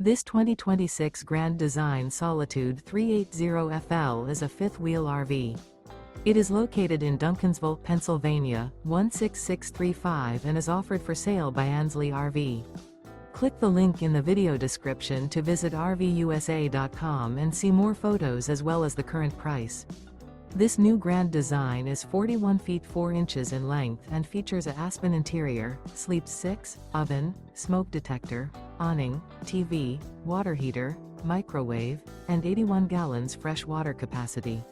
This 2026 Grand Design Solitude 380FL is a fifth-wheel RV. It is located in Duncansville, Pennsylvania, 16635 and is offered for sale by Ansley RV. Click the link in the video description to visit RVUSA.com and see more photos as well as the current price. This new Grand Design is 41 feet 4 inches in length and features a Aspen interior, sleeps 6, oven, smoke detector, awning, TV, water heater, microwave, and 81 gallons fresh water capacity.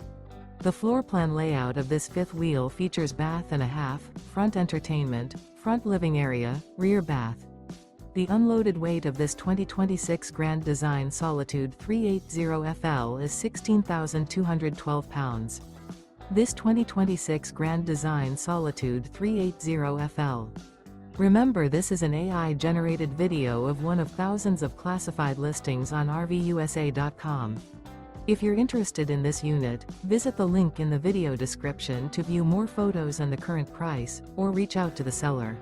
The floor plan layout of this fifth wheel features bath and a half, front entertainment, front living area, rear bath. The unloaded weight of this 2026 Grand Design Solitude 380FL is 16,212 pounds. This 2026 Grand Design Solitude 380FL. Remember, this is an AI-generated video of one of thousands of classified listings on RVUSA.com. If you're interested in this unit, visit the link in the video description to view more photos and the current price, or reach out to the seller.